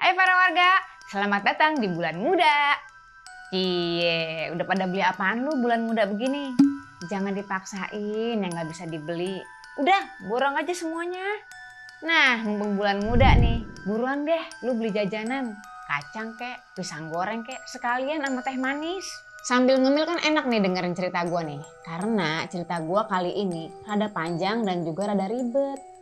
Hai para warga, selamat datang di bulan muda. Cie, udah pada beli apaan lu bulan muda begini? Jangan dipaksain yang nggak bisa dibeli. Udah, borong aja semuanya. Nah, mumpung bulan muda nih, buruan deh lu beli jajanan. Kacang kek, pisang goreng kek, sekalian sama teh manis. Sambil ngemil kan enak nih dengerin cerita gue nih. Karena cerita gue kali ini rada panjang dan juga rada ribet.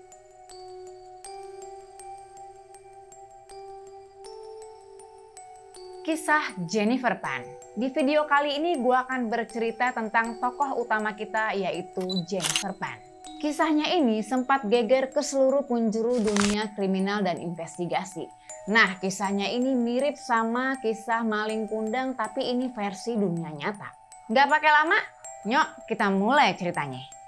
Kisah Jennifer Pan. Di video kali ini gue akan bercerita tentang tokoh utama kita yaitu Jennifer Pan. Kisahnya ini sempat geger ke seluruh penjuru dunia kriminal dan investigasi. Nah, kisahnya ini mirip sama kisah maling kundang tapi ini versi dunia nyata. Gak pakai lama, nyok kita mulai ceritanya.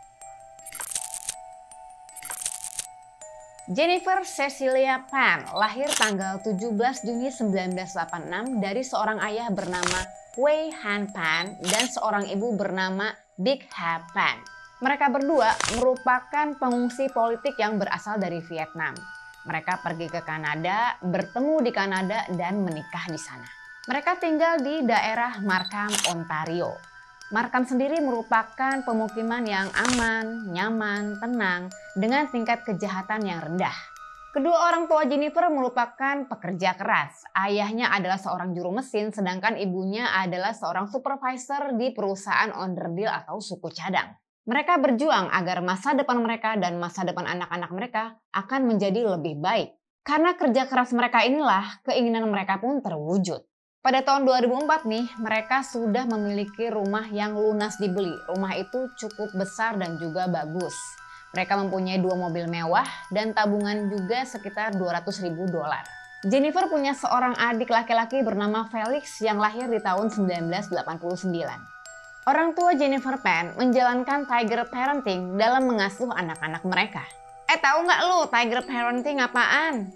Jennifer Cecilia Pan lahir tanggal 17 Juni 1986 dari seorang ayah bernama Wei Han Pan dan seorang ibu bernama Big Ha Pan. Mereka berdua merupakan pengungsi politik yang berasal dari Vietnam. Mereka pergi ke Kanada, bertemu di Kanada dan menikah di sana. Mereka tinggal di daerah Markham, Ontario. Markham sendiri merupakan pemukiman yang aman, nyaman, tenang, dengan tingkat kejahatan yang rendah. Kedua orang tua Jennifer merupakan pekerja keras. Ayahnya adalah seorang juru mesin, sedangkan ibunya adalah seorang supervisor di perusahaan onderdil atau suku cadang. Mereka berjuang agar masa depan mereka dan masa depan anak-anak mereka akan menjadi lebih baik. Karena kerja keras mereka inilah, keinginan mereka pun terwujud. Pada tahun 2004 nih, mereka sudah memiliki rumah yang lunas dibeli. Rumah itu cukup besar dan juga bagus. Mereka mempunyai 2 mobil mewah dan tabungan juga sekitar $200.000. Jennifer punya seorang adik laki-laki bernama Felix yang lahir di tahun 1989. Orang tua Jennifer Pan menjalankan tiger parenting dalam mengasuh anak-anak mereka. Tahu nggak lu tiger parenting apaan?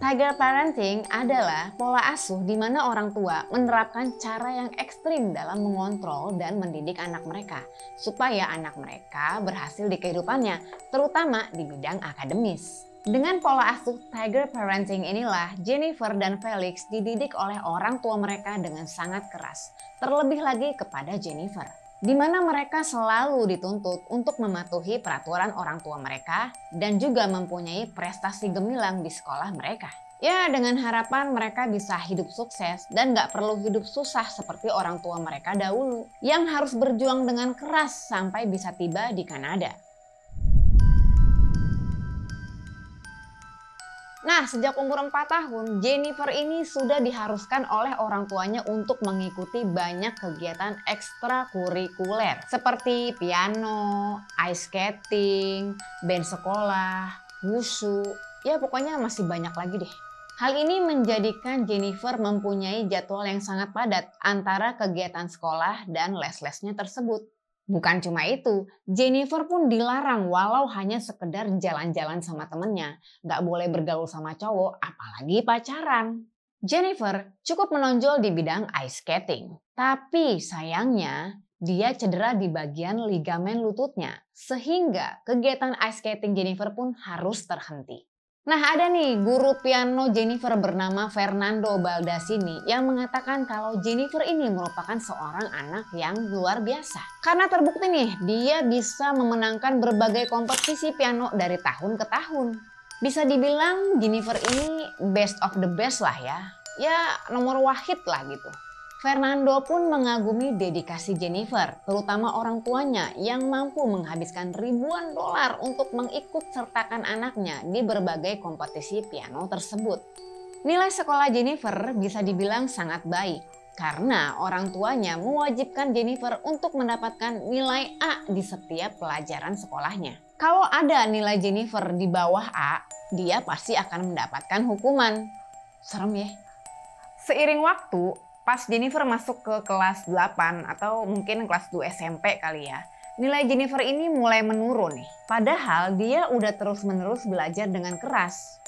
Tiger parenting adalah pola asuh di mana orang tua menerapkan cara yang ekstrim dalam mengontrol dan mendidik anak mereka supaya anak mereka berhasil di kehidupannya, terutama di bidang akademis. Dengan pola asuh tiger parenting inilah Jennifer dan Felix dididik oleh orang tua mereka dengan sangat keras, terlebih lagi kepada Jennifer, di mana mereka selalu dituntut untuk mematuhi peraturan orang tua mereka dan juga mempunyai prestasi gemilang di sekolah mereka. Ya, dengan harapan mereka bisa hidup sukses dan gak perlu hidup susah seperti orang tua mereka dahulu yang harus berjuang dengan keras sampai bisa tiba di Kanada. Nah, sejak umur 4 tahun, Jennifer ini sudah diharuskan oleh orang tuanya untuk mengikuti banyak kegiatan ekstrakurikuler seperti piano, ice skating, band sekolah, wushu, ya pokoknya masih banyak lagi deh. Hal ini menjadikan Jennifer mempunyai jadwal yang sangat padat antara kegiatan sekolah dan les-lesnya tersebut. Bukan cuma itu, Jennifer pun dilarang walau hanya sekedar jalan-jalan sama temennya. Gak boleh bergaul sama cowok, apalagi pacaran. Jennifer cukup menonjol di bidang ice skating. Tapi sayangnya, dia cedera di bagian ligamen lututnya. Sehingga kegiatan ice skating Jennifer pun harus terhenti. Nah, ada nih guru piano Jennifer bernama Fernando Baldacini yang mengatakan kalau Jennifer ini merupakan seorang anak yang luar biasa. Karena terbukti nih, dia bisa memenangkan berbagai kompetisi piano dari tahun ke tahun. Bisa dibilang Jennifer ini best of the best lah ya. Ya nomor wahid lah gitu. Fernando pun mengagumi dedikasi Jennifer, terutama orang tuanya yang mampu menghabiskan ribuan dolar untuk mengikut sertakan anaknya di berbagai kompetisi piano tersebut. Nilai sekolah Jennifer bisa dibilang sangat baik karena orang tuanya mewajibkan Jennifer untuk mendapatkan nilai A di setiap pelajaran sekolahnya. Kalau ada nilai Jennifer di bawah A, dia pasti akan mendapatkan hukuman. Serem ya. Seiring waktu, pas Jennifer masuk ke kelas 8 atau mungkin kelas 2 SMP kali ya, nilai Jennifer ini mulai menurun nih. Padahal dia udah terus-menerus belajar dengan keras.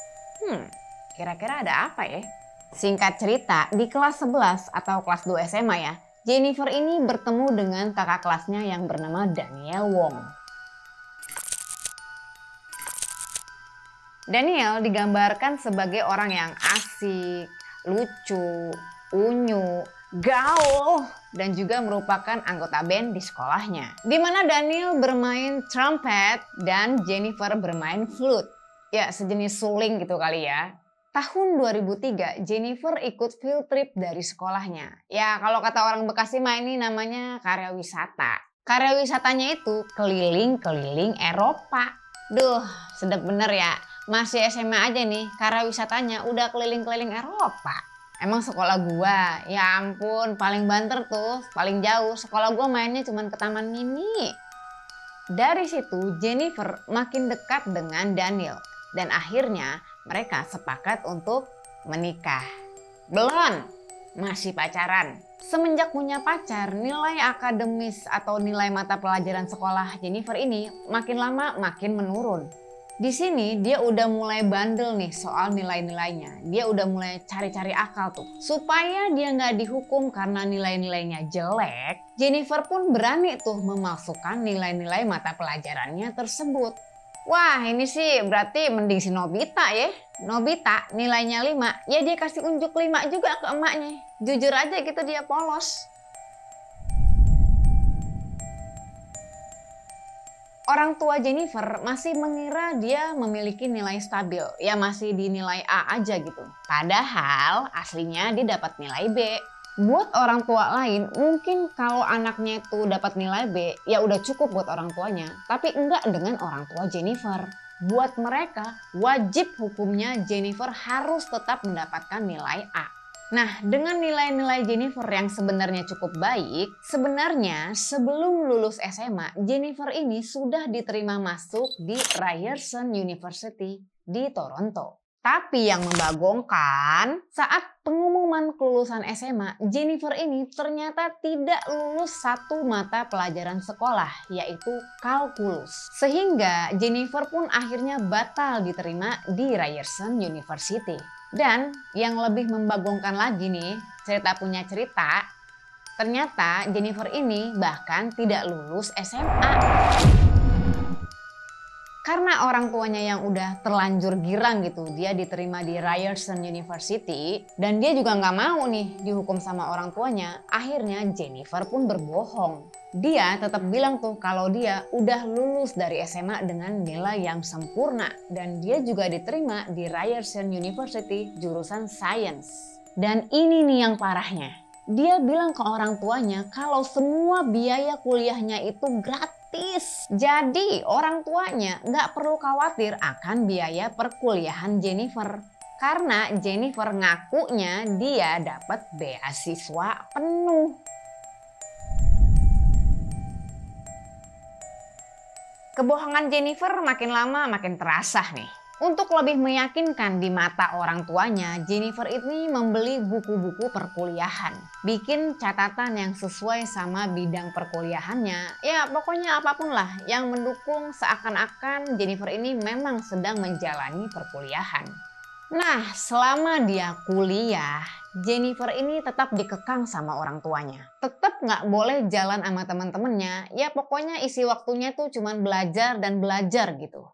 Kira-kira ada apa ya? Singkat cerita, di kelas 11 atau kelas 2 SMA ya, Jennifer ini bertemu dengan kakak kelasnya yang bernama Daniel Wong. Daniel digambarkan sebagai orang yang asik, lucu, unyu, gaul, dan juga merupakan anggota band di sekolahnya. Di mana Daniel bermain trumpet dan Jennifer bermain flute. Ya, sejenis suling gitu kali ya. Tahun 2003, Jennifer ikut field trip dari sekolahnya. Ya, kalau kata orang Bekasi mah ini namanya karya wisata. Karya wisatanya itu keliling-keliling Eropa. Duh, sedap bener ya. Masih SMA aja nih, karya wisatanya udah keliling-keliling Eropa. Emang sekolah gua, ya ampun, paling banter tuh, paling jauh. Sekolah gua mainnya cuma ke taman mini. Dari situ Jennifer makin dekat dengan Daniel dan akhirnya mereka sepakat untuk menikah. Belum, masih pacaran. Semenjak punya pacar, nilai akademis atau nilai mata pelajaran sekolah Jennifer ini makin lama makin menurun. Di sini dia udah mulai bandel nih soal nilai-nilainya. Dia udah mulai cari-cari akal tuh. Supaya dia nggak dihukum karena nilai-nilainya jelek, Jennifer pun berani tuh memasukkan nilai-nilai mata pelajarannya tersebut. Wah, ini sih berarti mending si Nobita ya. Nobita nilainya 5, ya dia kasih unjuk 5 juga ke emaknya. Jujur aja gitu dia polos. Orang tua Jennifer masih mengira dia memiliki nilai stabil, ya masih di nilai A aja gitu. Padahal aslinya dia dapat nilai B. Buat orang tua lain, mungkin kalau anaknya itu dapat nilai B, ya udah cukup buat orang tuanya. Tapi enggak dengan orang tua Jennifer. Buat mereka, wajib hukumnya Jennifer harus tetap mendapatkan nilai A. Nah, dengan nilai-nilai Jennifer yang sebenarnya cukup baik, sebenarnya sebelum lulus SMA, Jennifer ini sudah diterima masuk di Ryerson University di Toronto. Tapi yang membagongkan, saat pengumuman kelulusan SMA, Jennifer ini ternyata tidak lulus satu mata pelajaran sekolah, yaitu kalkulus. Sehingga Jennifer pun akhirnya batal diterima di Ryerson University. Dan yang lebih membagongkan lagi nih, cerita punya cerita, ternyata Jennifer ini bahkan tidak lulus SMA. Karena orang tuanya yang udah terlanjur girang gitu, dia diterima di Ryerson University dan dia juga nggak mau nih dihukum sama orang tuanya. Akhirnya Jennifer pun berbohong. Dia tetap bilang tuh kalau dia udah lulus dari SMA dengan nilai yang sempurna dan dia juga diterima di Ryerson University jurusan Science. Dan ini nih yang parahnya. Dia bilang ke orang tuanya kalau semua biaya kuliahnya itu gratis. Jadi orang tuanya nggak perlu khawatir akan biaya perkuliahan Jennifer. Karena Jennifer ngakunya dia dapat beasiswa penuh. Kebohongan Jennifer makin lama makin terasa nih. Untuk lebih meyakinkan di mata orang tuanya, Jennifer ini membeli buku-buku perkuliahan. Bikin catatan yang sesuai sama bidang perkuliahannya. Ya pokoknya apapun lah yang mendukung seakan-akan Jennifer ini memang sedang menjalani perkuliahan. Nah, selama dia kuliah, Jennifer ini tetap dikekang sama orang tuanya. Tetap nggak boleh jalan sama teman-temannya. Ya pokoknya isi waktunya tuh cuman belajar dan belajar gitu.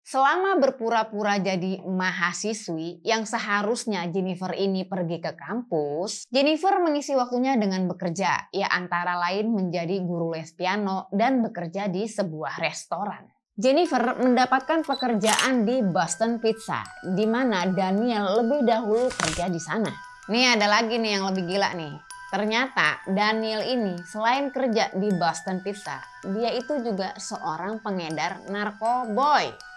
Selama berpura-pura jadi mahasiswi yang seharusnya Jennifer ini pergi ke kampus, Jennifer mengisi waktunya dengan bekerja, ya antara lain menjadi guru les piano dan bekerja di sebuah restoran. Jennifer mendapatkan pekerjaan di Boston Pizza, di mana Daniel lebih dahulu kerja di sana. Nih ada lagi nih yang lebih gila nih. Ternyata Daniel ini selain kerja di Boston Pizza, dia itu juga seorang pengedar narkoboy.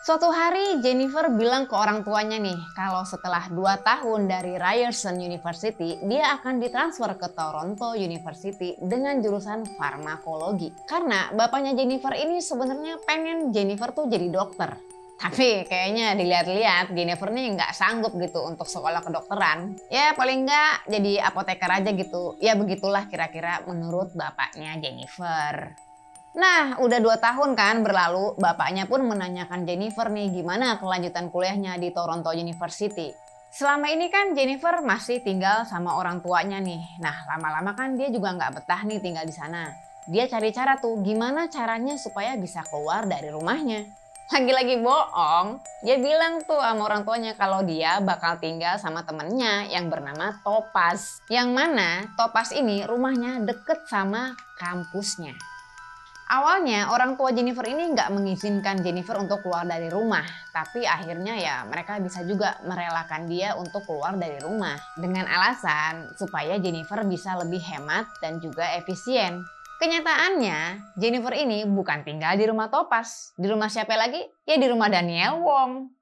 Suatu hari Jennifer bilang ke orang tuanya nih kalau setelah 2 tahun dari Ryerson University dia akan ditransfer ke Toronto University dengan jurusan farmakologi. Karena bapaknya Jennifer ini sebenarnya pengen Jennifer tuh jadi dokter. Tapi kayaknya dilihat-lihat Jennifer nih nggak sanggup gitu untuk sekolah kedokteran. Ya paling nggak jadi apoteker aja gitu. Ya begitulah kira-kira menurut bapaknya Jennifer. Nah, udah 2 tahun kan berlalu, bapaknya pun menanyakan Jennifer nih gimana kelanjutan kuliahnya di Toronto University. Selama ini kan Jennifer masih tinggal sama orang tuanya nih. Nah, lama-lama kan dia juga nggak betah nih tinggal di sana. Dia cari cara tuh gimana caranya supaya bisa keluar dari rumahnya. Lagi-lagi bohong, dia bilang tuh sama orang tuanya kalau dia bakal tinggal sama temennya yang bernama Topaz. Yang mana Topaz ini rumahnya deket sama kampusnya. Awalnya orang tua Jennifer ini nggak mengizinkan Jennifer untuk keluar dari rumah. Tapi akhirnya ya mereka bisa juga merelakan dia untuk keluar dari rumah. Dengan alasan supaya Jennifer bisa lebih hemat dan juga efisien. Kenyataannya Jennifer ini bukan tinggal di rumah Topaz. Di rumah siapa lagi? Ya di rumah Daniel Wong.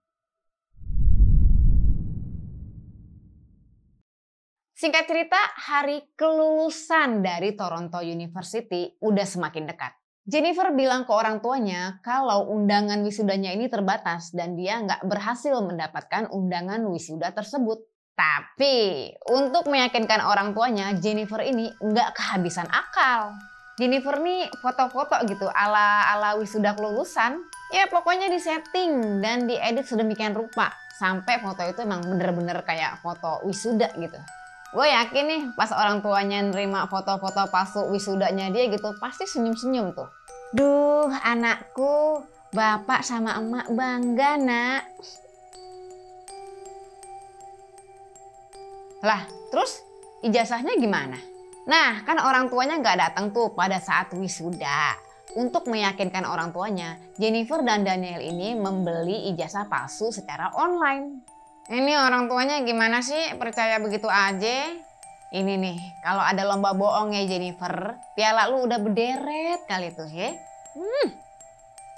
Singkat cerita, hari kelulusan dari Toronto University udah semakin dekat. Jennifer bilang ke orang tuanya kalau undangan wisudanya ini terbatas dan dia nggak berhasil mendapatkan undangan wisuda tersebut. Tapi untuk meyakinkan orang tuanya, Jennifer ini nggak kehabisan akal. Jennifer nih foto-foto gitu ala wisuda kelulusan. Ya pokoknya disetting dan diedit sedemikian rupa. Sampai foto itu emang bener-bener kayak foto wisuda gitu. Gue yakin nih pas orang tuanya nerima foto-foto palsu wisudanya dia gitu pasti senyum-senyum tuh. Duh anakku, bapak sama emak bangga nak. Lah terus ijazahnya gimana? Nah kan orang tuanya gak datang tuh pada saat wisuda. Untuk meyakinkan orang tuanya, Jennifer dan Daniel ini membeli ijazah palsu secara online. Ini orang tuanya gimana sih percaya begitu aja? Ini nih, kalau ada lomba bohong ya Jennifer, piala lu udah berderet kali tuh ya.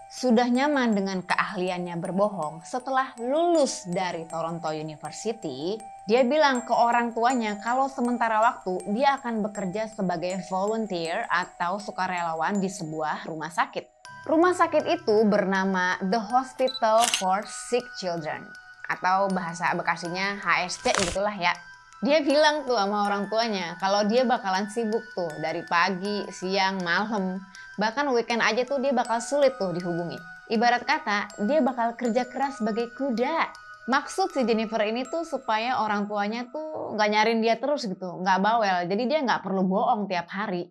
Sudah nyaman dengan keahliannya berbohong setelah lulus dari Toronto University, dia bilang ke orang tuanya kalau sementara waktu dia akan bekerja sebagai volunteer atau sukarelawan di sebuah rumah sakit. Rumah sakit itu bernama The Hospital for Sick Children. Atau bahasa Bekasinya HSC gitulah ya. Dia bilang tuh sama orang tuanya kalau dia bakalan sibuk tuh dari pagi, siang, malam. Bahkan weekend aja tuh dia bakal sulit tuh dihubungi. Ibarat kata dia bakal kerja keras sebagai kuda. Maksud si Jennifer ini tuh supaya orang tuanya tuh gak nyariin dia terus gitu. Gak bawel, jadi dia gak perlu bohong tiap hari.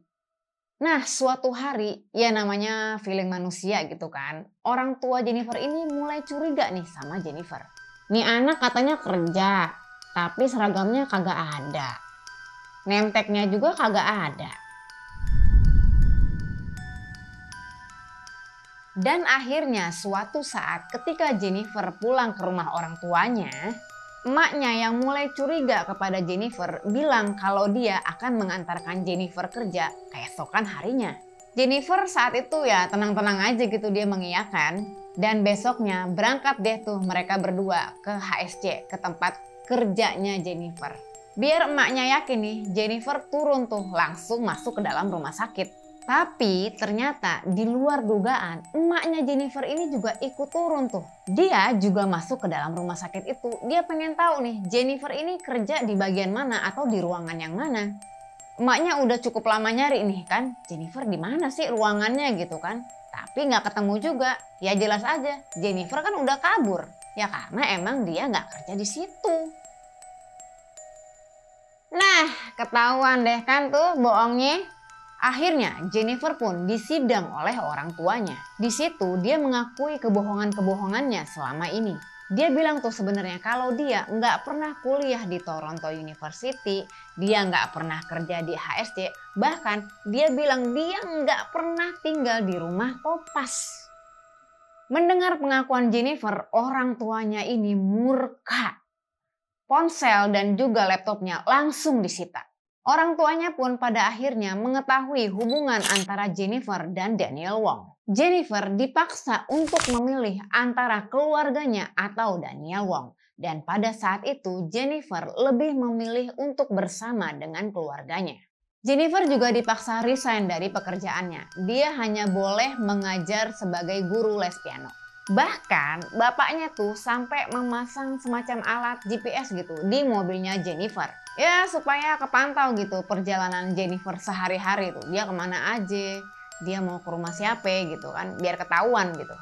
Nah suatu hari ya namanya feeling manusia gitu kan. Orang tua Jennifer ini mulai curiga nih sama Jennifer. Nih anak katanya kerja, tapi seragamnya kagak ada. Name tag-nya juga kagak ada. Dan akhirnya suatu saat ketika Jennifer pulang ke rumah orang tuanya, emaknya yang mulai curiga kepada Jennifer bilang kalau dia akan mengantarkan Jennifer kerja keesokan harinya. Jennifer saat itu ya tenang-tenang aja gitu dia mengiyakan. Dan besoknya berangkat deh tuh mereka berdua ke HSC, ke tempat kerjanya Jennifer. Biar emaknya yakin nih, Jennifer turun tuh langsung masuk ke dalam rumah sakit. Tapi ternyata di luar dugaan, emaknya Jennifer ini juga ikut turun tuh. Dia juga masuk ke dalam rumah sakit itu. Dia pengen tahu nih, Jennifer ini kerja di bagian mana atau di ruangan yang mana. Emaknya udah cukup lama nyari nih kan, Jennifer di mana sih ruangannya gitu kan. Tapi nggak ketemu juga. Ya jelas aja, Jennifer kan udah kabur. Ya karena emang dia nggak kerja di situ. Nah, ketahuan deh kan tuh bohongnya. Akhirnya Jennifer pun disidang oleh orang tuanya. Di situ dia mengakui kebohongan-kebohongannya selama ini. Dia bilang tuh sebenarnya kalau dia nggak pernah kuliah di Toronto University, dia nggak pernah kerja di HSC, bahkan dia bilang dia nggak pernah tinggal di rumah Topaz. Mendengar pengakuan Jennifer, orang tuanya ini murka. Ponsel dan juga laptopnya langsung disita. Orang tuanya pun pada akhirnya mengetahui hubungan antara Jennifer dan Daniel Wong. Jennifer dipaksa untuk memilih antara keluarganya atau Daniel Wong. Dan pada saat itu Jennifer lebih memilih untuk bersama dengan keluarganya. Jennifer juga dipaksa resign dari pekerjaannya. Dia hanya boleh mengajar sebagai guru les piano. Bahkan bapaknya tuh sampai memasang semacam alat GPS gitu di mobilnya Jennifer. Ya supaya kepantau gitu perjalanan Jennifer sehari-hari tuh. Dia kemana aja, dia mau ke rumah siapa gitu kan, biar ketahuan gitu.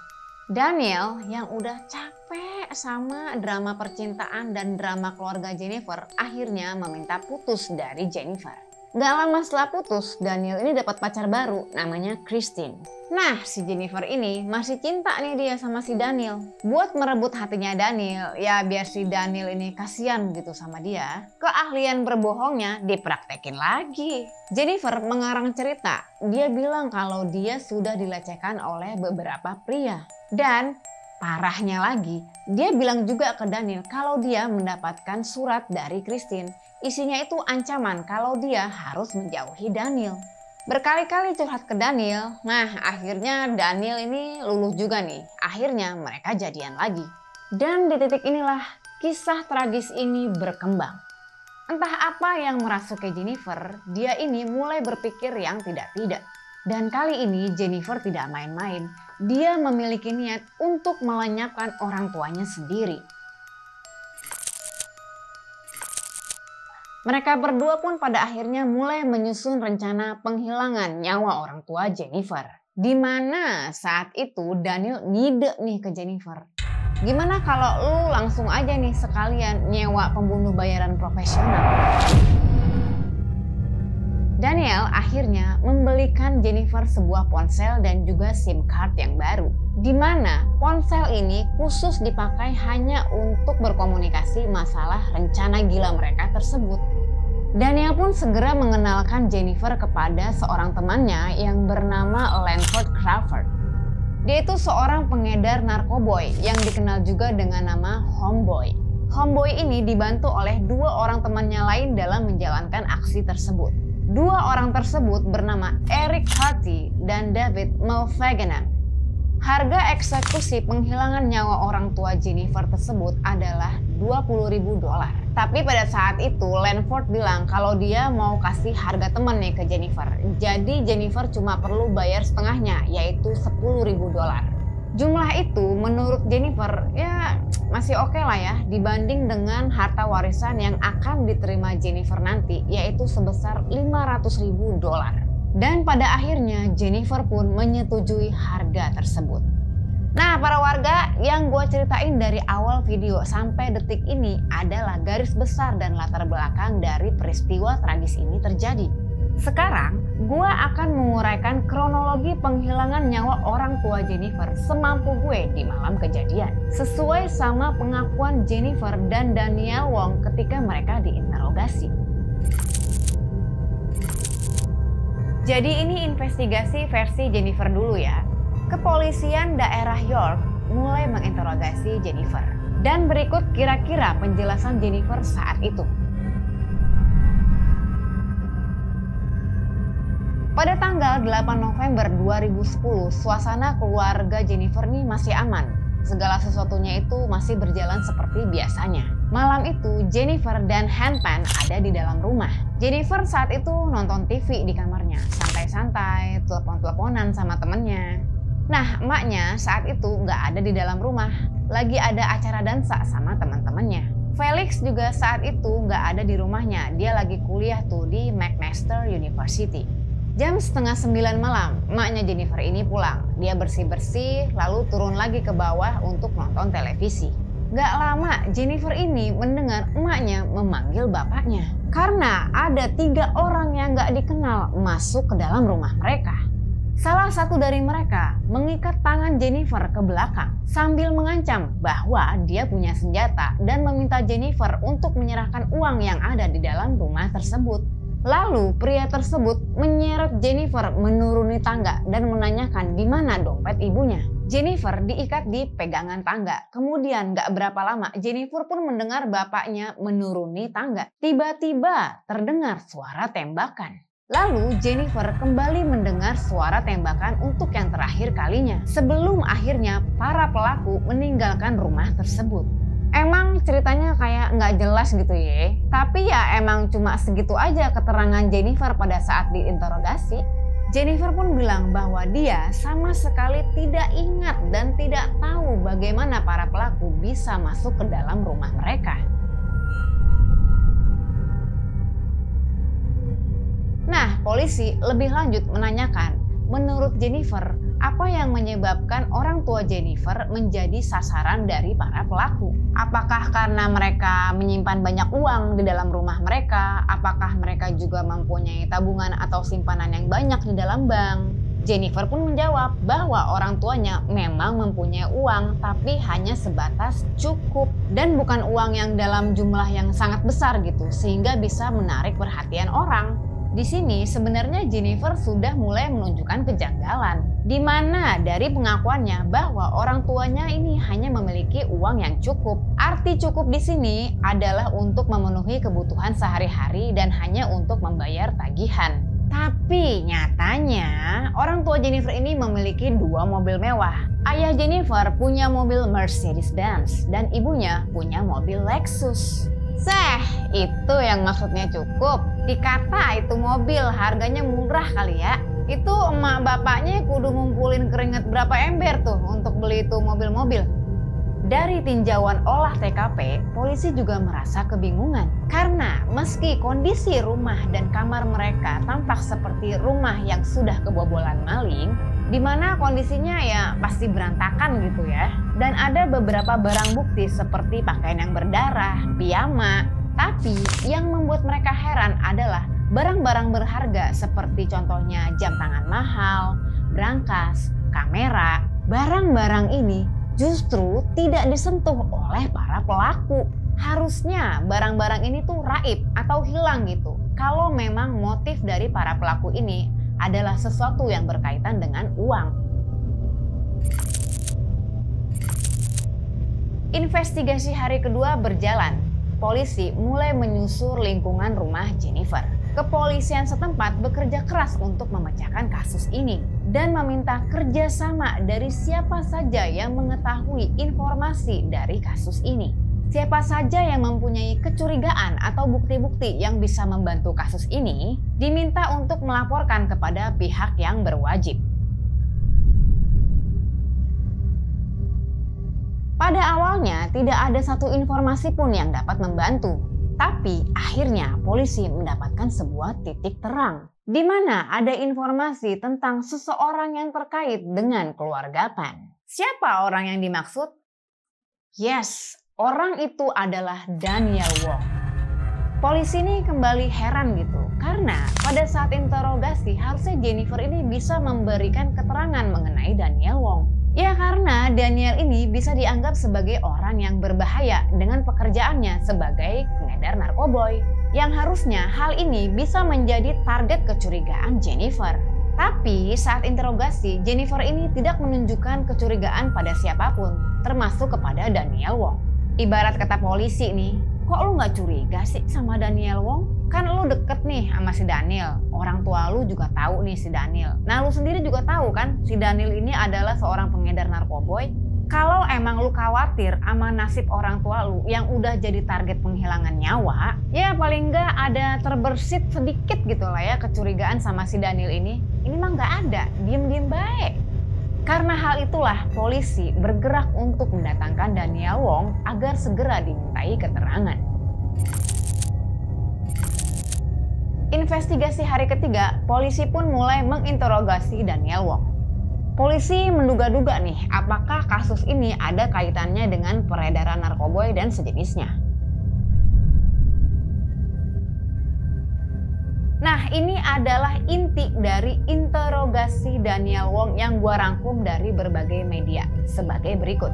Daniel yang udah capek sama drama percintaan dan drama keluarga Jennifer akhirnya meminta putus dari Jennifer. Gak lama setelah putus, Daniel ini dapat pacar baru namanya Christine. Nah, si Jennifer ini masih cinta nih dia sama si Daniel. Buat merebut hatinya Daniel, ya biar si Daniel ini kasihan gitu sama dia, keahlian berbohongnya dipraktekin lagi. Jennifer mengarang cerita, dia bilang kalau dia sudah dilecehkan oleh beberapa pria. Dan parahnya lagi, dia bilang juga ke Daniel kalau dia mendapatkan surat dari Christine. Isinya itu ancaman kalau dia harus menjauhi Daniel. Berkali-kali curhat ke Daniel, nah akhirnya Daniel ini luluh juga nih. Akhirnya mereka jadian lagi. Dan di titik inilah kisah tragis ini berkembang. Entah apa yang merasuki Jennifer, dia ini mulai berpikir yang tidak-tidak. Dan kali ini Jennifer tidak main-main. Dia memiliki niat untuk melenyapkan orang tuanya sendiri. Mereka berdua pun pada akhirnya mulai menyusun rencana penghilangan nyawa orang tua Jennifer. Di mana saat itu Daniel ngide nih ke Jennifer. Gimana kalau lu langsung aja nih sekalian nyewa pembunuh bayaran profesional? Daniel akhirnya membelikan Jennifer sebuah ponsel dan juga SIM card yang baru. Di mana ponsel ini khusus dipakai hanya untuk berkomunikasi masalah rencana gila mereka tersebut. Daniel pun segera mengenalkan Jennifer kepada seorang temannya yang bernama Lanford Crawford. Dia itu seorang pengedar narkoboy yang dikenal juga dengan nama Homeboy. Homeboy ini dibantu oleh dua orang temannya lain dalam menjalankan aksi tersebut. Dua orang tersebut bernama Eric Harty dan David Mulfaganan. Harga eksekusi penghilangan nyawa orang tua Jennifer tersebut adalah $20.000. Tapi pada saat itu Lanford bilang kalau dia mau kasih harga temen nih ke Jennifer. Jadi Jennifer cuma perlu bayar setengahnya, yaitu $10.000. Jumlah itu menurut Jennifer ya masih oke lah ya dibanding dengan harta warisan yang akan diterima Jennifer nanti, yaitu sebesar $500.000. Dan pada akhirnya Jennifer pun menyetujui harga tersebut. Nah para warga, yang gue ceritain dari awal video sampai detik ini adalah garis besar dan latar belakang dari peristiwa tragis ini terjadi. Sekarang gue akan menguraikan kronologi penghilangan nyawa orang tua Jennifer semampu gue di malam kejadian. Sesuai sama pengakuan Jennifer dan Daniel Wong ketika mereka diinterogasi. Jadi ini investigasi versi Jennifer dulu ya. Kepolisian daerah York mulai menginterogasi Jennifer. Dan berikut kira-kira penjelasan Jennifer saat itu. Pada tanggal 8 November 2010, suasana keluarga Jennifer nih masih aman. Segala sesuatunya itu masih berjalan seperti biasanya. Malam itu Jennifer dan Han Pan ada di dalam rumah. Jennifer saat itu nonton TV di kamarnya, santai-santai, telepon-teleponan sama temennya. Nah emaknya saat itu nggak ada di dalam rumah, lagi ada acara dansa sama teman-temannya. Felix juga saat itu nggak ada di rumahnya, dia lagi kuliah tuh di McMaster University. Jam 8:30 malam, emaknya Jennifer ini pulang. Dia bersih-bersih, lalu turun lagi ke bawah untuk nonton televisi. Gak lama, Jennifer ini mendengar emaknya memanggil bapaknya. Karena ada 3 orang yang gak dikenal masuk ke dalam rumah mereka. Salah satu dari mereka mengikat tangan Jennifer ke belakang sambil mengancam bahwa dia punya senjata dan meminta Jennifer untuk menyerahkan uang yang ada di dalam rumah tersebut. Lalu pria tersebut menyeret Jennifer menuruni tangga dan menanyakan di mana dompet ibunya. Jennifer diikat di pegangan tangga. Kemudian gak berapa lama Jennifer pun mendengar bapaknya menuruni tangga. Tiba-tiba terdengar suara tembakan. Lalu Jennifer kembali mendengar suara tembakan untuk yang terakhir kalinya. Sebelum akhirnya para pelaku meninggalkan rumah tersebut. Emang ceritanya kayak nggak jelas gitu ya. Tapi ya emang cuma segitu aja keterangan Jennifer pada saat diinterogasi. Jennifer pun bilang bahwa dia sama sekali tidak ingat dan tidak tahu bagaimana para pelaku bisa masuk ke dalam rumah mereka. Nah, polisi lebih lanjut menanyakan, menurut Jennifer, apa yang menyebabkan orang tua Jennifer menjadi sasaran dari para pelaku? Apakah karena mereka menyimpan banyak uang di dalam rumah mereka? Apakah mereka juga mempunyai tabungan atau simpanan yang banyak di dalam bank? Jennifer pun menjawab bahwa orang tuanya memang mempunyai uang, tapi hanya sebatas cukup dan bukan uang yang dalam jumlah yang sangat besar gitu, sehingga bisa menarik perhatian orang. Di sini sebenarnya Jennifer sudah mulai menunjukkan kejanggalan, di mana dari pengakuannya bahwa orang tuanya ini hanya memiliki uang yang cukup. Arti cukup di sini adalah untuk memenuhi kebutuhan sehari-hari dan hanya untuk membayar tagihan. Tapi nyatanya orang tua Jennifer ini memiliki 2 mobil mewah. Ayah Jennifer punya mobil Mercedes-Benz dan ibunya punya mobil Lexus. Itu yang maksudnya cukup. Dikata itu mobil harganya murah kali ya. Itu emak bapaknya kudu ngumpulin keringat berapa ember tuh untuk beli itu mobil-mobil. Dari tinjauan olah TKP, polisi juga merasa kebingungan karena meski kondisi rumah dan kamar mereka tampak seperti rumah yang sudah kebobolan maling, di mana kondisinya ya pasti berantakan gitu ya. Dan ada beberapa barang bukti seperti pakaian yang berdarah, piyama. Tapi yang membuat mereka heran adalah barang-barang berharga seperti contohnya jam tangan mahal, brankas, kamera. Barang-barang ini justru tidak disentuh oleh para pelaku. Harusnya barang-barang ini tuh raib atau hilang gitu. Kalau memang motif dari para pelaku ini adalah sesuatu yang berkaitan dengan uang. Investigasi hari kedua berjalan. Polisi mulai menyusur lingkungan rumah Jennifer. Kepolisian setempat bekerja keras untuk memecahkan kasus ini dan meminta kerjasama dari siapa saja yang mengetahui informasi dari kasus ini. Siapa saja yang mempunyai kecurigaan atau bukti-bukti yang bisa membantu kasus ini diminta untuk melaporkan kepada pihak yang berwajib. Pada awalnya tidak ada satu informasi pun yang dapat membantu. Tapi akhirnya polisi mendapatkan sebuah titik terang, di mana ada informasi tentang seseorang yang terkait dengan keluarga Pan. Siapa orang yang dimaksud? Yes, orang itu adalah Daniel Wong. Polisi ini kembali heran gitu, karena pada saat interogasi harusnya Jennifer ini bisa memberikan keterangan mengenai Daniel Wong. Ya karena Daniel ini bisa dianggap sebagai orang yang berbahaya dengan pekerjaannya sebagai pengedar narkoboy. Yang harusnya hal ini bisa menjadi target kecurigaan Jennifer. Tapi saat interogasi, Jennifer ini tidak menunjukkan kecurigaan pada siapapun, termasuk kepada Daniel Wong. Ibarat kata polisi nih, kok lu gak curiga sih sama Daniel Wong? Kan lu deket nih sama si Daniel, orang tua lu juga tahu nih si Daniel. Nah lu sendiri juga tahu kan si Daniel ini adalah seorang pengedar narkoboy. Kalau emang lu khawatir sama nasib orang tua lu yang udah jadi target penghilangan nyawa, ya paling nggak ada terbersit sedikit gitu lah ya kecurigaan sama si Daniel ini. Ini mah nggak ada, diem-diem baik. Karena hal itulah polisi bergerak untuk mendatangkan Daniel Wong agar segera dimintai keterangan. Investigasi hari ketiga, polisi pun mulai menginterogasi Daniel Wong. Polisi menduga-duga nih apakah kasus ini ada kaitannya dengan peredaran narkoboy dan sejenisnya. Nah ini adalah inti dari interogasi Daniel Wong yang gua rangkum dari berbagai media sebagai berikut.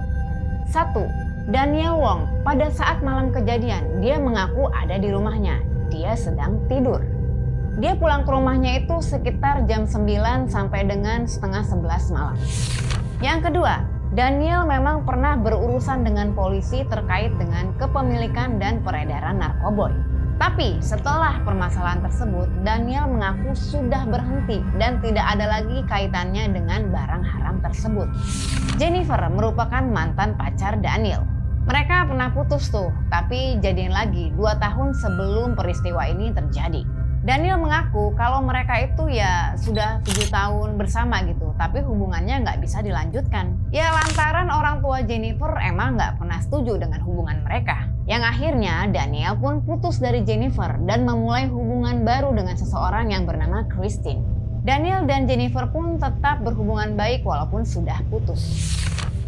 1. Daniel Wong pada saat malam kejadian dia mengaku ada di rumahnya. Dia sedang tidur. Dia pulang ke rumahnya itu sekitar jam 9 sampai dengan setengah 11 malam. Yang kedua, Daniel memang pernah berurusan dengan polisi terkait dengan kepemilikan dan peredaran narkoboy. Tapi setelah permasalahan tersebut, Daniel mengaku sudah berhenti dan tidak ada lagi kaitannya dengan barang haram tersebut. Jennifer merupakan mantan pacar Daniel. Mereka pernah putus tuh, tapi jadian lagi 2 tahun sebelum peristiwa ini terjadi. Daniel mengaku kalau mereka itu ya sudah 7 tahun bersama gitu, tapi hubungannya nggak bisa dilanjutkan. Ya lantaran orang tua Jennifer emang nggak pernah setuju dengan hubungan mereka. Yang akhirnya Daniel pun putus dari Jennifer dan memulai hubungan baru dengan seseorang yang bernama Christine. Daniel dan Jennifer pun tetap berhubungan baik walaupun sudah putus.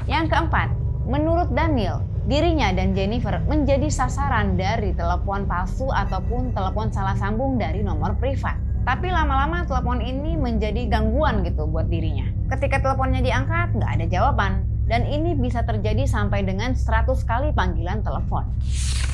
Yang keempat, menurut Daniel, dirinya dan Jennifer menjadi sasaran dari telepon palsu ataupun telepon salah sambung dari nomor privat. Tapi lama-lama telepon ini menjadi gangguan gitu buat dirinya. Ketika teleponnya diangkat, nggak ada jawaban. Dan ini bisa terjadi sampai dengan 100 kali panggilan telepon.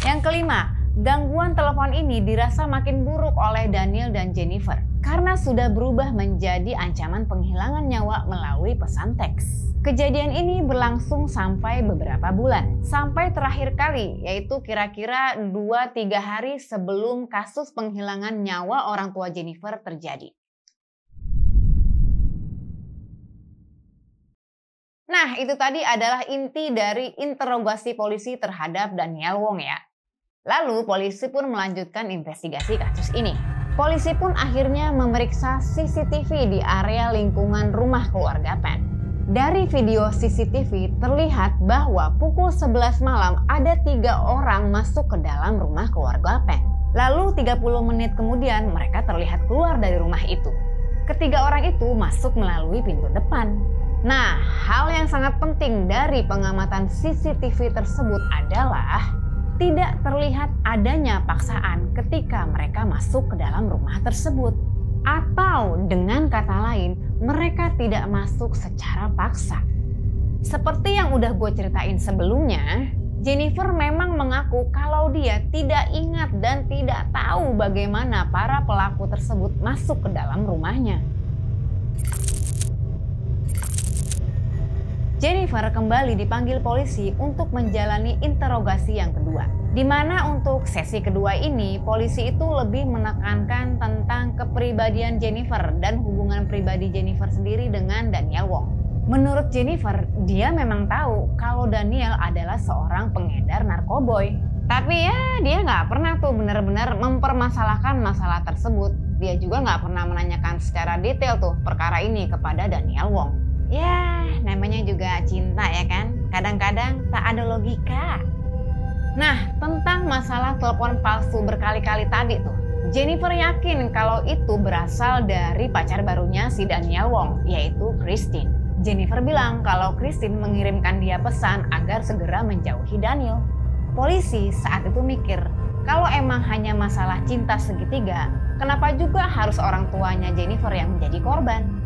Yang kelima, gangguan telepon ini dirasa makin buruk oleh Daniel dan Jennifer karena sudah berubah menjadi ancaman penghilangan nyawa melalui pesan teks. Kejadian ini berlangsung sampai beberapa bulan, sampai terakhir kali, yaitu kira-kira 2-3 hari sebelum kasus penghilangan nyawa orang tua Jennifer terjadi. Nah, itu tadi adalah inti dari interogasi polisi terhadap Daniel Wong ya. Lalu polisi pun melanjutkan investigasi kasus ini. Polisi pun akhirnya memeriksa CCTV di area lingkungan rumah keluarga Pan. Dari video CCTV terlihat bahwa pukul 11 malam ada 3 orang masuk ke dalam rumah keluarga Pan. Lalu 30 menit kemudian mereka terlihat keluar dari rumah itu. Ketiga orang itu masuk melalui pintu depan. Nah, hal yang sangat penting dari pengamatan CCTV tersebut adalah tidak terlihat adanya paksaan ketika mereka masuk ke dalam rumah tersebut. Atau dengan kata lain, mereka tidak masuk secara paksa. Seperti yang udah gue ceritain sebelumnya, Jennifer memang mengaku kalau dia tidak ingat dan tidak tahu bagaimana para pelaku tersebut masuk ke dalam rumahnya. Jennifer kembali dipanggil polisi untuk menjalani interogasi yang kedua. Di mana untuk sesi kedua ini, polisi itu lebih menekankan tentang kepribadian Jennifer dan hubungan pribadi Jennifer sendiri dengan Daniel Wong. Menurut Jennifer, dia memang tahu kalau Daniel adalah seorang pengedar narkoboy. Tapi ya, dia nggak pernah tuh benar-benar mempermasalahkan masalah tersebut. Dia juga nggak pernah menanyakan secara detail tuh perkara ini kepada Daniel Wong. Ya, namanya juga cinta ya kan? Kadang-kadang tak ada logika. Nah, tentang masalah telepon palsu berkali-kali tadi tuh, Jennifer yakin kalau itu berasal dari pacar barunya si Daniel Wong, yaitu Christine. Jennifer bilang kalau Christine mengirimkan dia pesan agar segera menjauhi Daniel. Polisi saat itu mikir, kalau emang hanya masalah cinta segitiga, kenapa juga harus orang tuanya Jennifer yang menjadi korban?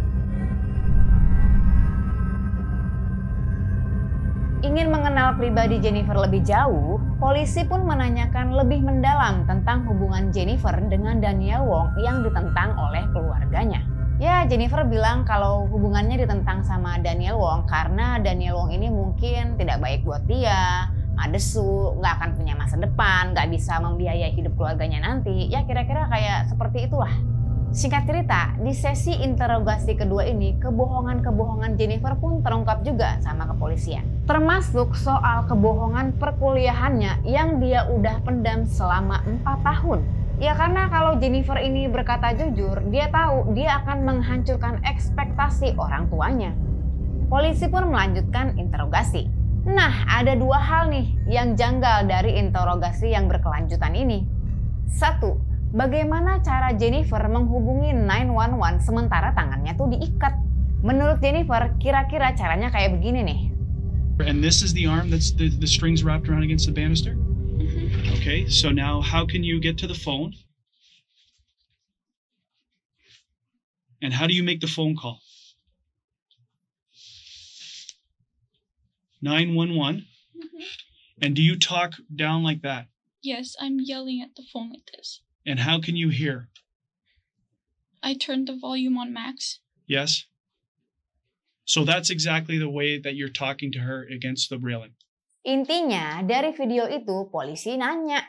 Ingin mengenal pribadi Jennifer lebih jauh, polisi pun menanyakan lebih mendalam tentang hubungan Jennifer dengan Daniel Wong yang ditentang oleh keluarganya. Ya, Jennifer bilang kalau hubungannya ditentang sama Daniel Wong karena Daniel Wong ini mungkin tidak baik buat dia, madesu, nggak akan punya masa depan, nggak bisa membiayai hidup keluarganya nanti. Ya kira-kira kayak seperti itulah. Singkat cerita, di sesi interogasi kedua ini, kebohongan-kebohongan Jennifer pun terungkap juga sama kepolisian. Termasuk soal kebohongan perkuliahannya yang dia udah pendam selama 4 tahun. Ya karena kalau Jennifer ini berkata jujur, dia tahu dia akan menghancurkan ekspektasi orang tuanya. Polisi pun melanjutkan interogasi. Nah, ada 2 hal nih yang janggal dari interogasi yang berkelanjutan ini. 1. Bagaimana cara Jennifer menghubungi 911 sementara tangannya tuh diikat? Menurut Jennifer, kira-kira caranya kayak begini nih. And this is the arm that's the strings wrapped around against the banister? Okay, so now how can you get to the phone? And how do you make the phone call? 911? And do you talk down like that? Yes, I'm yelling at the phone like this. And how can you hear? I turned the volume on max. Yes? So that's exactly the way that you're talking to her against the railing. Intinya dari video itu polisi nanya,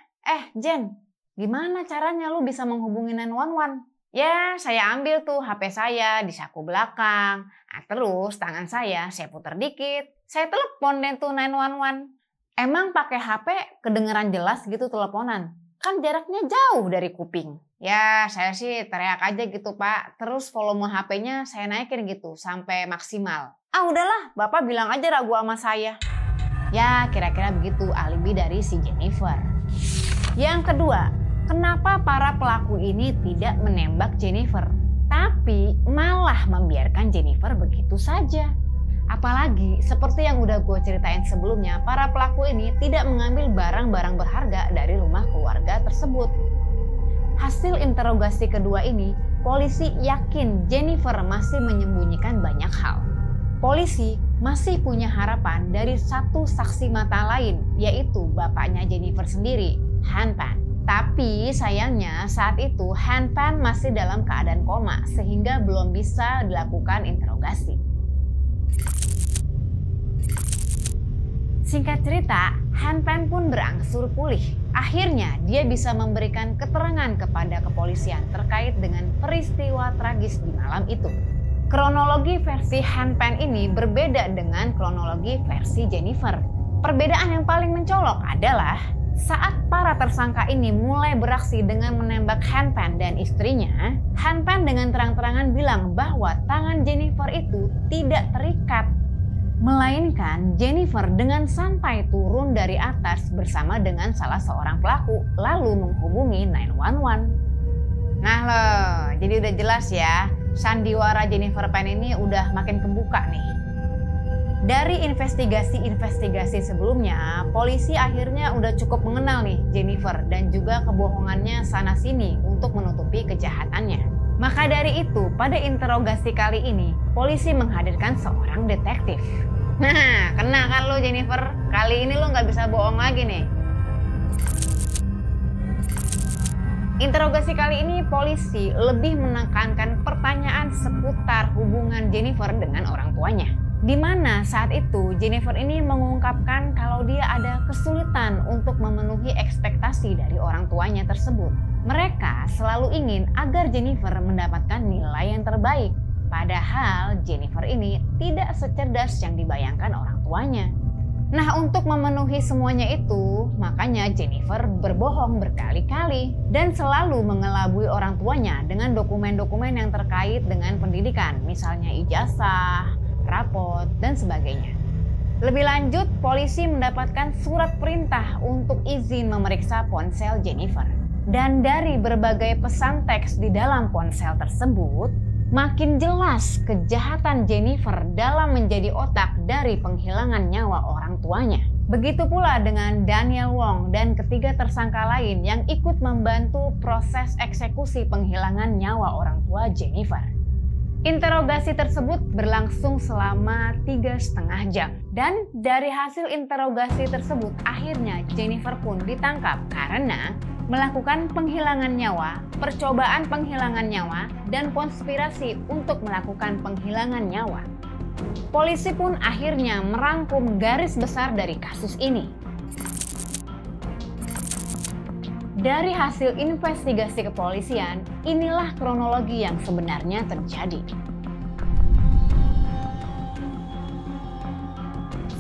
Jen, gimana caranya lu bisa menghubungi 911? Ya saya ambil tuh HP saya di saku belakang, terus tangan saya putar dikit, saya telepon deh tuh 911. Emang pakai HP kedengeran jelas gitu teleponan? Kan jaraknya jauh dari kuping. Ya saya sih teriak aja gitu Pak, terus volume HP-nya saya naikin gitu sampai maksimal. Udahlah, Bapak bilang aja ragu sama saya. Ya kira-kira begitu alibi dari si Jennifer. Yang kedua, kenapa para pelaku ini tidak menembak Jennifer, tapi malah membiarkan Jennifer begitu saja? Apalagi seperti yang udah gue ceritain sebelumnya, para pelaku ini tidak mengambil barang-barang berharga dari rumah keluarga tersebut. Hasil interogasi kedua ini polisi yakin Jennifer masih menyembunyikan banyak hal. Polisi masih punya harapan dari satu saksi mata lain, yaitu bapaknya Jennifer sendiri, Han Pan. Tapi sayangnya saat itu Han Pan masih dalam keadaan koma sehingga belum bisa dilakukan interogasi. Singkat cerita, Han Pan pun berangsur pulih. Akhirnya dia bisa memberikan keterangan kepada kepolisian terkait dengan peristiwa tragis di malam itu. Kronologi versi Han Pan ini berbeda dengan kronologi versi Jennifer. Perbedaan yang paling mencolok adalah saat para tersangka ini mulai beraksi dengan menembak Han Pan dan istrinya, Han Pan dengan terang-terangan bilang bahwa tangan Jennifer itu tidak terikat. Melainkan Jennifer dengan santai turun dari atas bersama dengan salah seorang pelaku lalu menghubungi 911. Nah loh, jadi udah jelas ya, sandiwara Jennifer Pan ini udah makin kebuka nih. Dari investigasi-investigasi sebelumnya, polisi akhirnya udah cukup mengenal nih Jennifer dan juga kebohongannya sana-sini untuk menutupi kejahatannya. Maka dari itu, pada interogasi kali ini, polisi menghadirkan seorang detektif. Nah, kena kan lo Jennifer? Kali ini lo nggak bisa bohong lagi nih. Interogasi kali ini polisi lebih menekankan pertanyaan seputar hubungan Jennifer dengan orang tuanya. Di mana saat itu Jennifer ini mengungkapkan kalau dia ada kesulitan untuk memenuhi ekspektasi dari orang tuanya tersebut. Mereka selalu ingin agar Jennifer mendapatkan nilai yang terbaik. Padahal Jennifer ini tidak secerdas yang dibayangkan orang tuanya. Nah, untuk memenuhi semuanya itu, makanya Jennifer berbohong berkali-kali dan selalu mengelabui orang tuanya dengan dokumen-dokumen yang terkait dengan pendidikan, misalnya ijazah, rapot, dan sebagainya. Lebih lanjut, polisi mendapatkan surat perintah untuk izin memeriksa ponsel Jennifer. Dan dari berbagai pesan teks di dalam ponsel tersebut, makin jelas kejahatan Jennifer dalam menjadi otak dari penghilangan nyawa orang tuanya. Begitu pula dengan Daniel Wong dan ketiga tersangka lain yang ikut membantu proses eksekusi penghilangan nyawa orang tua Jennifer. Interogasi tersebut berlangsung selama 3,5 jam. Dan dari hasil interogasi tersebut, akhirnya Jennifer pun ditangkap karena melakukan penghilangan nyawa, percobaan penghilangan nyawa, dan konspirasi untuk melakukan penghilangan nyawa. Polisi pun akhirnya merangkum garis besar dari kasus ini. Dari hasil investigasi kepolisian, inilah kronologi yang sebenarnya terjadi.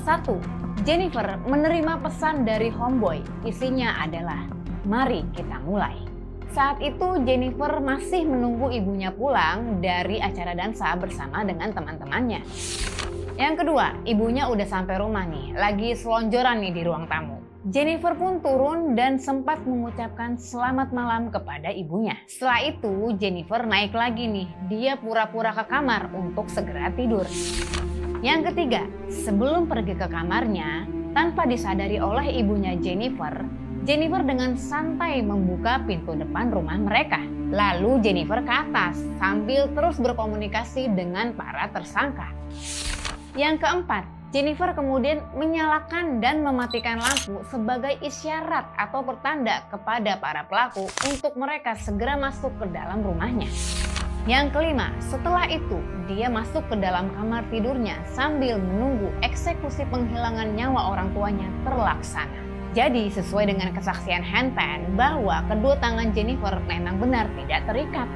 1. Jennifer menerima pesan dari homeboy. Isinya adalah, "Mari kita mulai." Saat itu Jennifer masih menunggu ibunya pulang dari acara dansa bersama dengan teman-temannya. Yang kedua, ibunya udah sampai rumah nih, lagi selonjoran nih di ruang tamu. Jennifer pun turun dan sempat mengucapkan selamat malam kepada ibunya. Setelah itu Jennifer naik lagi nih, dia pura-pura ke kamar untuk segera tidur. Yang ketiga, sebelum pergi ke kamarnya, tanpa disadari oleh ibunya Jennifer dengan santai membuka pintu depan rumah mereka. Lalu Jennifer ke atas sambil terus berkomunikasi dengan para tersangka. Yang keempat, Jennifer kemudian menyalakan dan mematikan lampu sebagai isyarat atau pertanda kepada para pelaku untuk mereka segera masuk ke dalam rumahnya. Yang kelima, setelah itu dia masuk ke dalam kamar tidurnya sambil menunggu eksekusi penghilangan nyawa orang tuanya terlaksana. Jadi sesuai dengan kesaksian Han Pan bahwa kedua tangan Jennifer memang benar tidak terikat.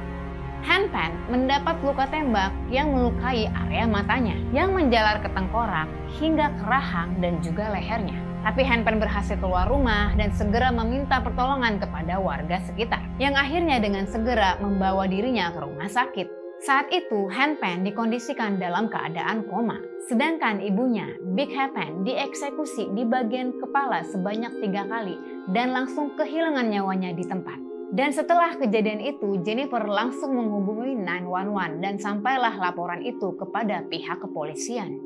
Han Pan mendapat luka tembak yang melukai area matanya yang menjalar ke tengkorak hingga ke rahang dan juga lehernya. Tapi Han Pan berhasil keluar rumah dan segera meminta pertolongan kepada warga sekitar yang akhirnya dengan segera membawa dirinya ke rumah sakit. Saat itu Han Pan dikondisikan dalam keadaan koma, sedangkan ibunya Big Pan dieksekusi di bagian kepala sebanyak 3 kali dan langsung kehilangan nyawanya di tempat. Dan setelah kejadian itu Jennifer langsung menghubungi 911 dan sampailah laporan itu kepada pihak kepolisian.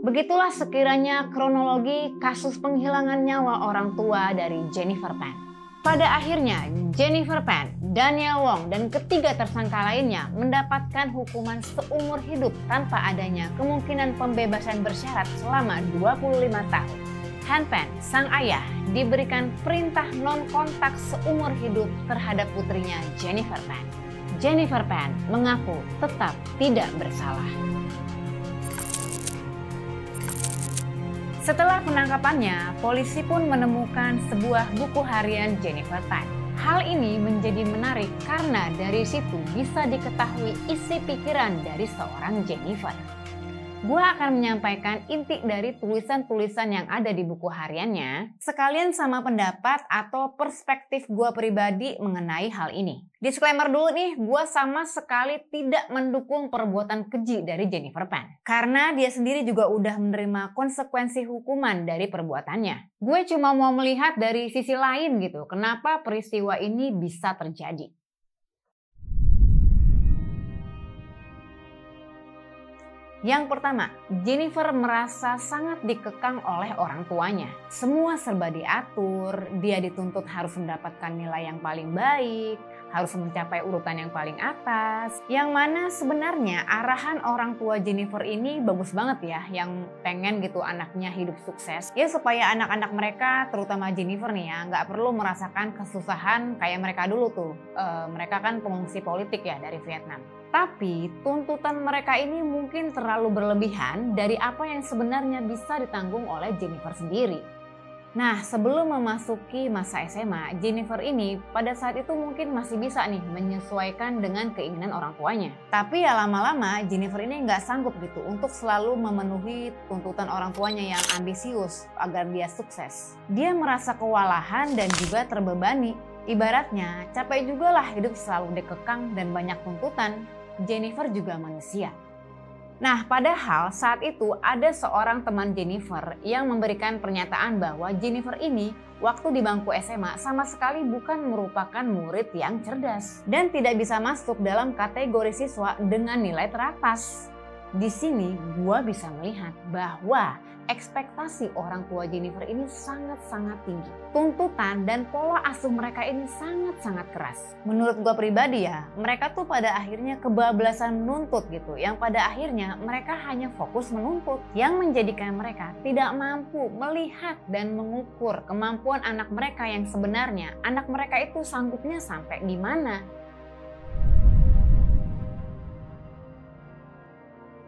Begitulah sekiranya kronologi kasus penghilangan nyawa orang tua dari Jennifer Pan. Pada akhirnya, Jennifer Pan, Daniel Wong, dan ketiga tersangka lainnya mendapatkan hukuman seumur hidup tanpa adanya kemungkinan pembebasan bersyarat selama 25 tahun. Han Pan, sang ayah, diberikan perintah non-kontak seumur hidup terhadap putrinya Jennifer Pan. Jennifer Pan mengaku tetap tidak bersalah. Setelah penangkapannya, polisi pun menemukan sebuah buku harian Jennifer Pan. Hal ini menjadi menarik karena dari situ bisa diketahui isi pikiran dari seorang Jennifer. Gua akan menyampaikan inti dari tulisan-tulisan yang ada di buku hariannya, sekalian sama pendapat atau perspektif gua pribadi mengenai hal ini. Disclaimer dulu nih, gua sama sekali tidak mendukung perbuatan keji dari Jennifer Pan. Karena dia sendiri juga udah menerima konsekuensi hukuman dari perbuatannya. Gue cuma mau melihat dari sisi lain gitu, kenapa peristiwa ini bisa terjadi. Yang pertama, Jennifer merasa sangat dikekang oleh orang tuanya. Semua serba diatur, dia dituntut harus mendapatkan nilai yang paling baik, harus mencapai urutan yang paling atas. Yang mana sebenarnya arahan orang tua Jennifer ini bagus banget ya, yang pengen gitu anaknya hidup sukses. Ya supaya anak-anak mereka, terutama Jennifer nih ya, nggak perlu merasakan kesusahan kayak mereka dulu tuh. Mereka kan pengungsi politik ya dari Vietnam. Tapi tuntutan mereka ini mungkin terlalu berlebihan dari apa yang sebenarnya bisa ditanggung oleh Jennifer sendiri. Nah, sebelum memasuki masa SMA, Jennifer ini pada saat itu mungkin masih bisa nih menyesuaikan dengan keinginan orang tuanya. Tapi ya lama-lama Jennifer ini nggak sanggup gitu untuk selalu memenuhi tuntutan orang tuanya yang ambisius agar dia sukses. Dia merasa kewalahan dan juga terbebani. Ibaratnya capek juga lah hidup selalu dikekang dan banyak tuntutan. Jennifer juga manusia. Nah, padahal saat itu ada seorang teman Jennifer yang memberikan pernyataan bahwa Jennifer ini waktu di bangku SMA sama sekali bukan merupakan murid yang cerdas dan tidak bisa masuk dalam kategori siswa dengan nilai teratas. Di sini gua bisa melihat bahwa ekspektasi orang tua Jennifer ini sangat-sangat tinggi. Tuntutan dan pola asuh mereka ini sangat-sangat keras. Menurut gua pribadi ya, mereka tuh pada akhirnya kebablasan menuntut gitu. Yang pada akhirnya mereka hanya fokus menuntut. Yang menjadikan mereka tidak mampu melihat dan mengukur kemampuan anak mereka yang sebenarnya anak mereka itu sanggupnya sampai di mana.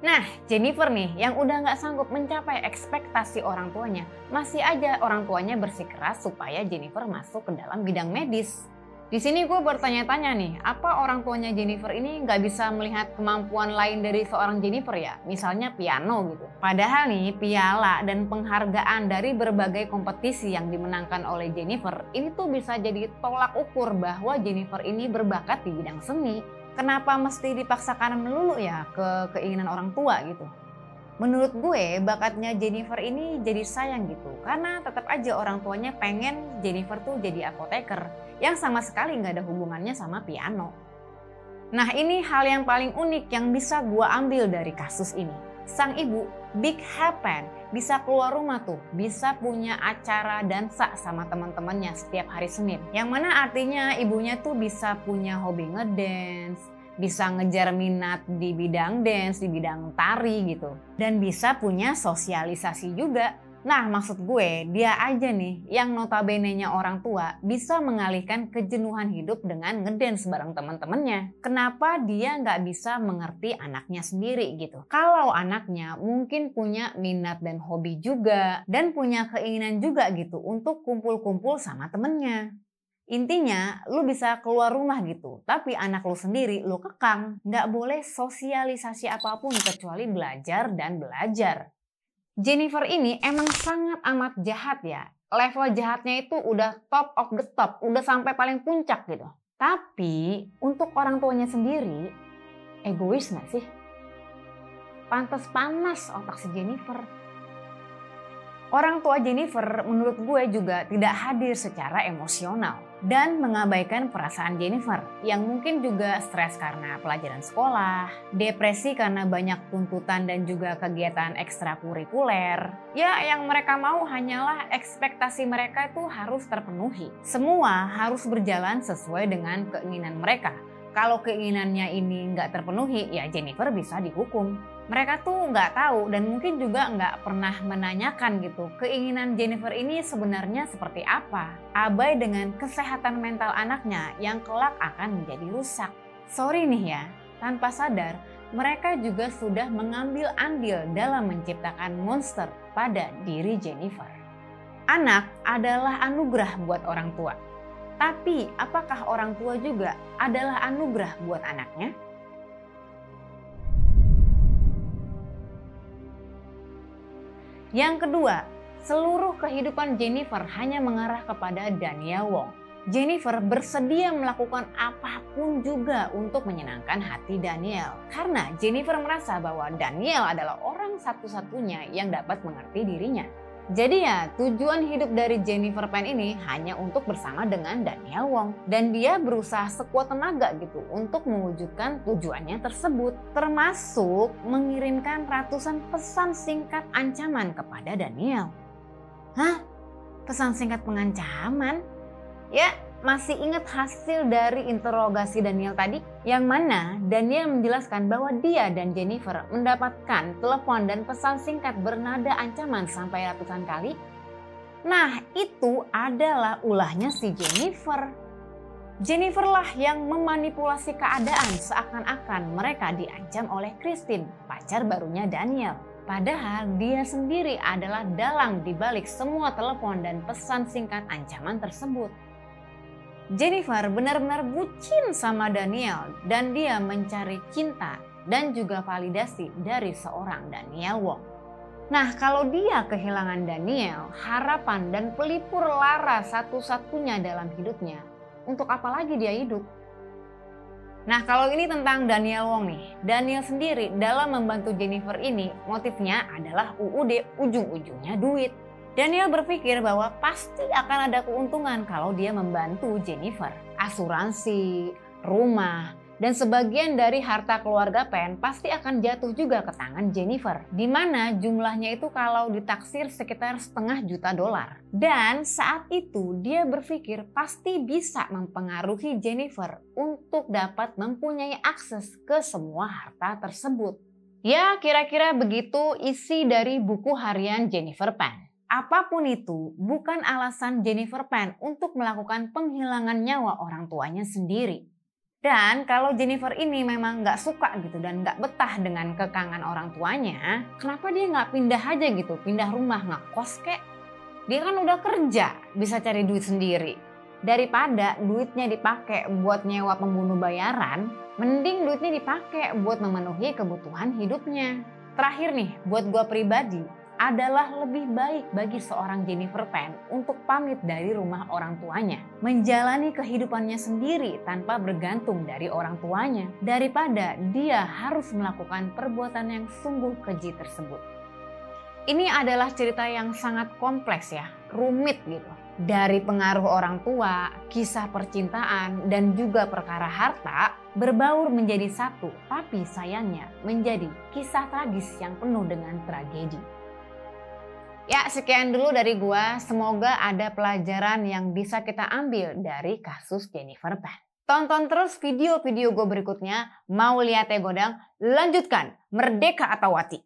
Nah, Jennifer nih yang udah nggak sanggup mencapai ekspektasi orang tuanya, masih aja orang tuanya bersikeras supaya Jennifer masuk ke dalam bidang medis. Di sini gue bertanya-tanya nih, apa orang tuanya Jennifer ini nggak bisa melihat kemampuan lain dari seorang Jennifer ya? Misalnya piano gitu. Padahal nih piala dan penghargaan dari berbagai kompetisi yang dimenangkan oleh Jennifer ini tuh bisa jadi tolak ukur bahwa Jennifer ini berbakat di bidang seni. Kenapa mesti dipaksakan melulu ya ke keinginan orang tua gitu? Menurut gue bakatnya Jennifer ini jadi sayang gitu. Karena tetap aja orang tuanya pengen Jennifer tuh jadi apoteker. Yang sama sekali gak ada hubungannya sama piano. Nah ini hal yang paling unik yang bisa gue ambil dari kasus ini. Sang ibu, Big Happen, bisa keluar rumah tuh, bisa punya acara dansa sama teman-temannya setiap hari Senin. Yang mana artinya ibunya tuh bisa punya hobi ngedance, bisa ngejar minat di bidang dance, di bidang tari gitu. Dan bisa punya sosialisasi juga. Nah maksud gue, dia aja nih yang notabene-nya orang tua bisa mengalihkan kejenuhan hidup dengan ngedance bareng teman-temannya. Kenapa dia nggak bisa mengerti anaknya sendiri gitu? Kalau anaknya mungkin punya minat dan hobi juga dan punya keinginan juga gitu untuk kumpul-kumpul sama temennya. Intinya lu bisa keluar rumah gitu, tapi anak lu sendiri lu kekang. Nggak boleh sosialisasi apapun kecuali belajar dan belajar. Jennifer ini emang sangat amat jahat ya. Level jahatnya itu udah top of the top, udah sampai paling puncak gitu. Tapi untuk orang tuanya sendiri, egois gak sih? Pantes panas otak si Jennifer. Orang tua Jennifer menurut gue juga tidak hadir secara emosional. dan mengabaikan perasaan Jennifer yang mungkin juga stres karena pelajaran sekolah, depresi karena banyak tuntutan dan juga kegiatan ekstrakurikuler. Ya, yang mereka mau hanyalah ekspektasi mereka itu harus terpenuhi. Semua harus berjalan sesuai dengan keinginan mereka. Kalau keinginannya ini nggak terpenuhi, ya Jennifer bisa dihukum. Mereka tuh nggak tahu dan mungkin juga nggak pernah menanyakan gitu keinginan Jennifer ini sebenarnya seperti apa. Abai dengan kesehatan mental anaknya yang kelak akan menjadi rusak. Sorry nih ya, tanpa sadar mereka juga sudah mengambil andil dalam menciptakan monster pada diri Jennifer. Anak adalah anugerah buat orang tua. Tapi apakah orang tua juga adalah anugerah buat anaknya? Yang kedua, seluruh kehidupan Jennifer hanya mengarah kepada Daniel Wong. Jennifer bersedia melakukan apapun juga untuk menyenangkan hati Daniel. Karena Jennifer merasa bahwa Daniel adalah orang satu-satunya yang dapat mengerti dirinya. Jadi ya, tujuan hidup dari Jennifer Pan ini hanya untuk bersama dengan Daniel Wong. Dan dia berusaha sekuat tenaga gitu untuk mewujudkan tujuannya tersebut. Termasuk mengirimkan ratusan pesan singkat ancaman kepada Daniel. Hah? Pesan singkat pengancaman? Ya, masih ingat hasil dari interogasi Daniel tadi? Yang mana Daniel menjelaskan bahwa dia dan Jennifer mendapatkan telepon dan pesan singkat bernada ancaman sampai ratusan kali. Nah, itu adalah ulahnya si Jennifer. Jennifer lah yang memanipulasi keadaan seakan-akan mereka diancam oleh Christine, pacar barunya Daniel. Padahal dia sendiri adalah dalang dibalik semua telepon dan pesan singkat ancaman tersebut. Jennifer benar-benar bucin sama Daniel dan dia mencari cinta dan juga validasi dari seorang Daniel Wong. Nah, kalau dia kehilangan Daniel, harapan dan pelipur lara satu-satunya dalam hidupnya, untuk apa lagi dia hidup? Nah, kalau ini tentang Daniel Wong nih. Daniel sendiri dalam membantu Jennifer ini motifnya adalah UUD, ujung-ujungnya duit. Daniel berpikir bahwa pasti akan ada keuntungan kalau dia membantu Jennifer. Asuransi, rumah, dan sebagian dari harta keluarga Pan pasti akan jatuh juga ke tangan Jennifer. Di mana jumlahnya itu kalau ditaksir sekitar $500 juta. Dan saat itu dia berpikir pasti bisa mempengaruhi Jennifer untuk dapat mempunyai akses ke semua harta tersebut. Ya, kira-kira begitu isi dari buku harian Jennifer Pan. Apapun itu, bukan alasan Jennifer Pan untuk melakukan penghilangan nyawa orang tuanya sendiri. Dan kalau Jennifer ini memang nggak suka gitu dan nggak betah dengan kekangan orang tuanya, kenapa dia nggak pindah aja gitu, pindah rumah, ngekos kek? Dia kan udah kerja, bisa cari duit sendiri. Daripada duitnya dipakai buat nyewa pembunuh bayaran, mending duitnya dipakai buat memenuhi kebutuhan hidupnya. Terakhir nih, buat gua pribadi, adalah lebih baik bagi seorang Jennifer Pan untuk pamit dari rumah orang tuanya, menjalani kehidupannya sendiri tanpa bergantung dari orang tuanya, daripada dia harus melakukan perbuatan yang sungguh keji tersebut. Ini adalah cerita yang sangat kompleks ya, rumit gitu. Dari pengaruh orang tua, kisah percintaan, dan juga perkara harta berbaur menjadi satu, tapi sayangnya menjadi kisah tragis yang penuh dengan tragedi. Ya, sekian dulu dari gua. Semoga ada pelajaran yang bisa kita ambil dari kasus Jennifer Pan. Tonton terus video-video gue berikutnya. Mau lihat ya godang? Lanjutkan. Merdeka atau Wati.